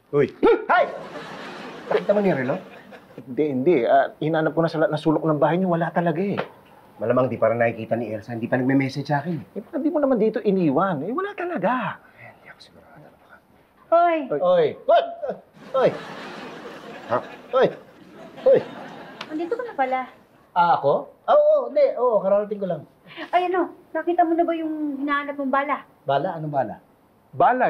Uy! Hay! Nakita mo ni Relo? Hindi. Hinanap ko na sa lahat na sulok ng bahay niyo. Wala talaga eh. Malamang di pa rin nakikita ni Elsa. Hindi pa nagme-message sa akin. Eh, bakit di mo naman dito iniwan? Eh, wala talaga. Hindi ako sigurado. Hoy! Oy! What? Oy! Ha? Oy! Oy! Andito ka na pala. Ako? Oo, hindi. Oo, kararating ko lang. Ay ano, nakita mo na ba yung hinahanap mong bala? Bala? Anong bala? Bala,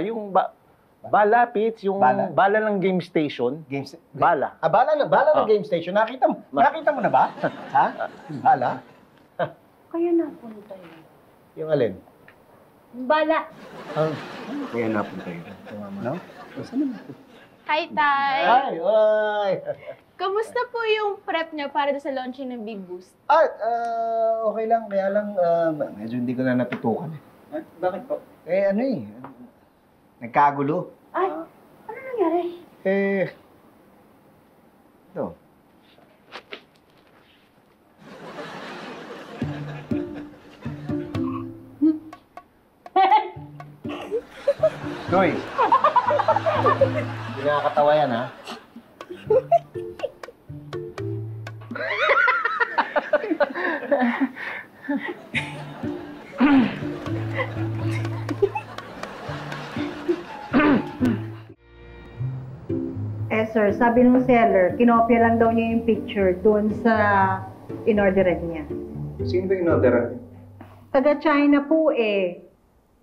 Bala, Pits, yung Bala? bala ng game station. Games? Bala. Bala Oh. ng game station. Nakita mo? Nakita mo na ba? Ha? Bala? Kaya napunta yun. Yung alin? Yung bala. Kaya napunta yun. No? Hi, Tay! Ay! Ay! Kamusta po yung prep niya para sa launching ng Big Boost? Okay lang. Kaya lang, medyo hindi ko na natutukan eh. Bakit po? Ano eh. Nagkagulo. Ay, ano nangyari? Ito. Doy! Hindi nakakatawa yan, ha? Sir, sabi ng seller, kinopya lang daw niya yung picture doon sa in-orderan niya. Sino ba in-orderan? Taga China po eh.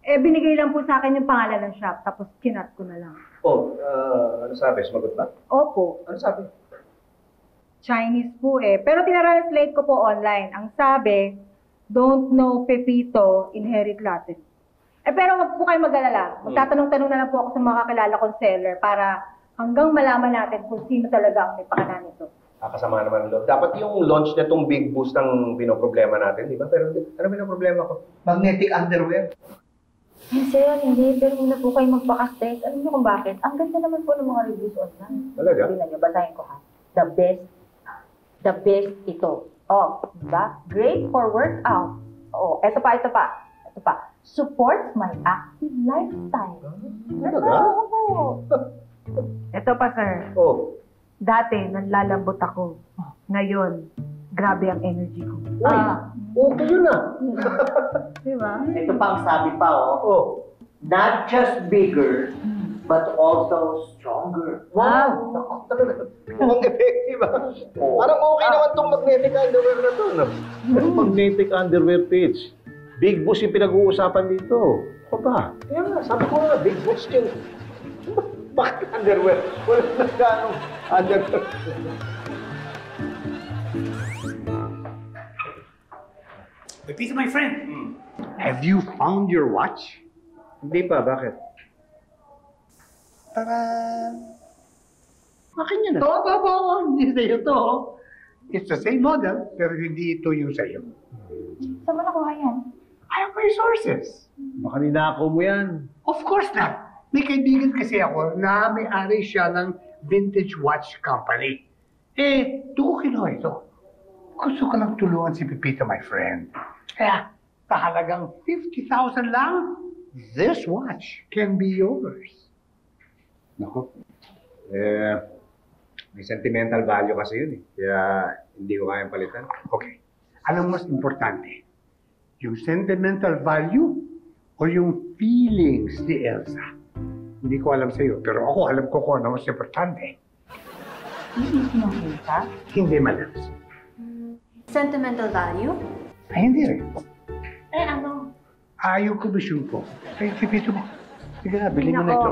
Binigay lang po sa akin yung pangalan ng shop, tapos kinat ko na lang. Ano sabi? Sumagot ba? Opo, Ano sabi? Chinese po eh. Pero tinranslate ko po online. Ang sabi, don't know Pepito, inherit Latin. Pero wag po kayo mag-alala. Magtatanong-tanong na lang po ako sa mga kakilala kong seller para hanggang malaman natin kung sino talaga ang may pakanan nito. Kasama naman ang loob. Dapat yung launch na itong big boost ang pinoproblema natin, di ba? Pero ano pinoproblema ko? Magnetic underwear. Sir, hindi. Pero muna po kayo magpaka-stress. Alam niyo kung bakit? Ang ganda naman po ng mga reviews online. Talaga? Tingnan niyo, basahin ko ha. The best. The best ito. Oh, diba? Great for workout. Oh, ito pa. Supports my active lifestyle. Talaga? Oo. Ito pa sir, Oh. dati nanlalambot ako. Ngayon, grabe ang energy ko. Uy, okay yun ah. Diba? Ito pa ang sabi pa, Oh. not just bigger, but also stronger. Wow! Naku, talaga. Mukhang effective ah. Parang okay naman itong magnetic underwear na to, no? Magnetic underwear, Pits. Big Boss yung pinag-uusapan dito. Ako ba? Kaya nga, sabi ko nga, big boost yun. Bakit underwear? Wala na gano'ng underwear. Pepito, my friend, have you found your watch? Hindi pa, bakit? Akin yan. Hindi sa'yo to. It's the same model, pero hindi ito yung sa'yo. Saan mo nakuha yan? I have my sources. Baka ninakaw mo yan. Of course not. May kaibigan kasi ako na may-ari siya ng vintage watch company. Doon ko kinuha ito. Gusto ko lang tulungan si Pepito, my friend. Kaya, kahalagang 50,000 lang, this watch can be yours. Naku. May sentimental value kasi yun eh. Kaya hindi ko kayang palitan. Okay. Anong mas importante? Yung sentimental value o yung feelings ni Elsa? Hindi ko alam sa'yo, pero ako alam ko kung ano mas importante. Hindi malalas. Sentimental value? Ay, hindi rin. Ano? Yung komisyon ko. Ay, Pepito mo. Sige na, bilhin mo na ito.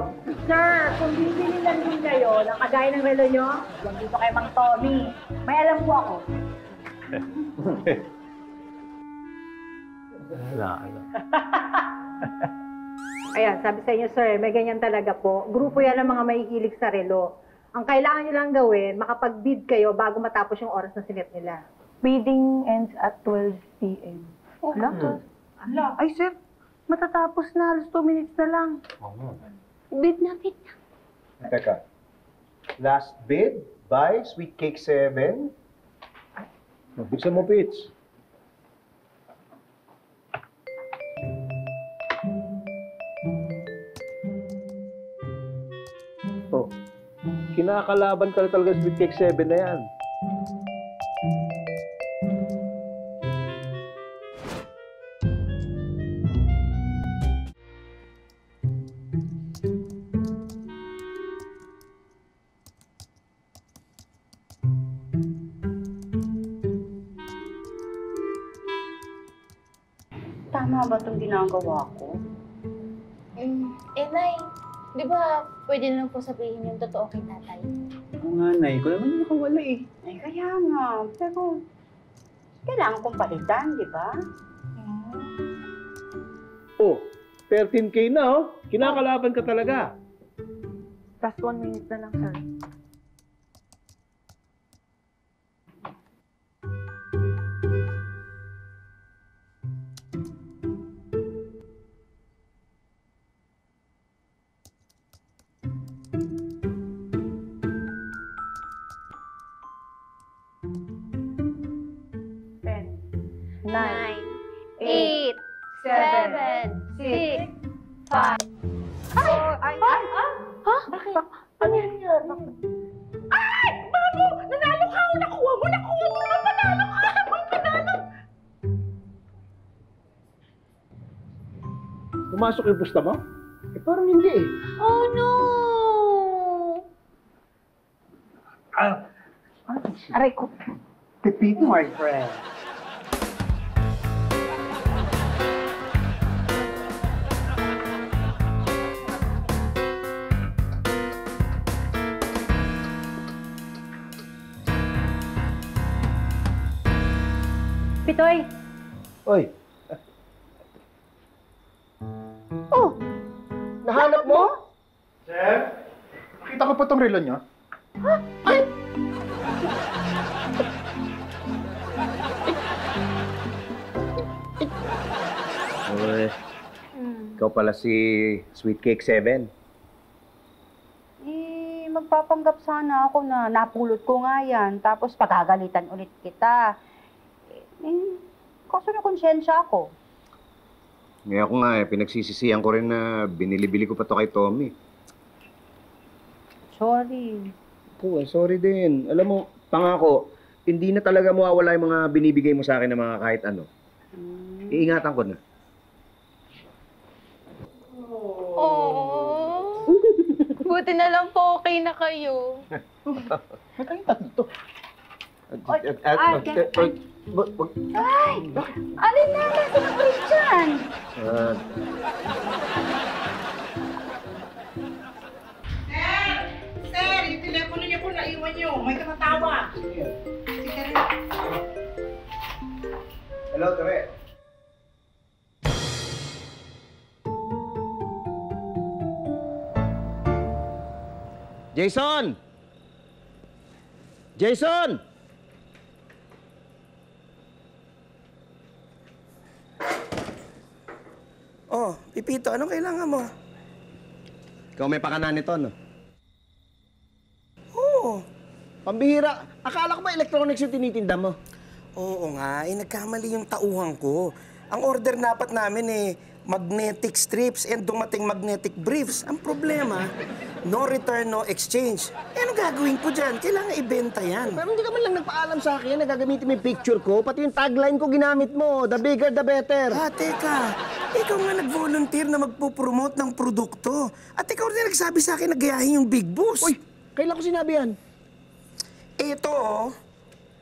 Sir, kung bibili lang din kayo ng kagaya ng relo nyo, huwag dito kay Mang Tommy. May alam po ako. Wala. Ayan, sabi sa inyo, sir, may ganyan talaga po. Grupo yan ng mga mahihilig sa relo. Ang kailangan nyo lang gawin, makapag-bid kayo bago matapos yung oras na sinet nila. Bidding ends at 12 p.m. Hala. Ay, sir, matatapos na. Halos 2 minutes na lang. Bid na. Teka. Last bid by Sweet Cake 7. Buksan mo, Pits. Oh, Kinakalaban ka talaga sa Sweet Cake 7 na yan. Tama ba itong ginagawa ko? Nay, di ba pwede na lang po sabihin yung totoo kay tatay? Oo nga, Nay. Ikaw naman yung nakawala eh. Ay, kaya nga. Pero, kailangan kong palitan, di ba? Oh, 13K na oh. Kinakalaban ka talaga. Last 1 minute na lang, sir. Nine, 8, 7, 6, 5. Ay! Ha? Bakit? Ano nangyari? Ay! Mamo! Nanalo ka! Nakuha mo! Nakuha mo! Panalo ka! Panalo! Pumasok yung pusta mo? Eh, parang hindi eh. Oh no! Aray ko. Pepito, my friend. Pitoy! Oy, Oh! nahanap mo? Sir, nakita ko po itong relo nyo. Uy, ikaw pala si Sweet Cake 7. Magpapanggap sana ako na napulot ko nga yan. Tapos pagagalitan ulit kita. Kaso na konsyensya ako. Ngayon ko nga pinagsisisihan ko rin na binili-bili ko pa to kay Tommy. Sorry. Sorry din. Alam mo, pangako, hindi na talaga mawawala yung mga binibigay mo sa akin na mga kahit ano. Iingatan ko na. Oh. Buti na lang po okay na kayo. Ba't kayong tatlo to? Ay! Alin na? Nasa na ulit dyan? Sir, yung telepono niyo po naiwan niyo. May katatawag. Hello, Tere. Jason! Jason! Oh, Pipito, anong kailangan mo? Ikaw may pakanan nito, no? Oo. Pambihira. Akala ko ba electronics yung tinitinda mo? Oo nga, nagkamali yung tauhan ko. Ang order dapat namin magnetic strips and dumating magnetic briefs. Ang problema, no return, no exchange. Ano gagawin ko dyan? Kailangan ibenta yan. Pero hindi ka man lang nagpaalam sa akin na gagamitin mo yung picture ko, pati yung tagline ko ginamit mo. The bigger, the better. Teka. Ikaw nga nag-volunteer na magpo-promote ng produkto. At ikaw rin nagsabi sa akin na gayahin yung big boss. Uy, kailan ko sinabi yan? Ito,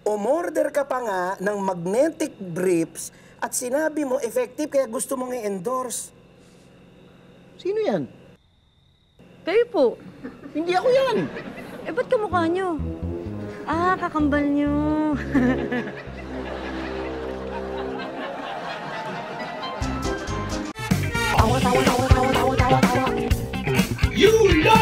umorder ka pa nga ng magnetic briefs at sinabi mo effective kaya gusto mong i-endorse. Sino yan? Kayo po. Hindi ako yan. Eh, ba't kamukha nyo? Ah, kakambal nyo. You love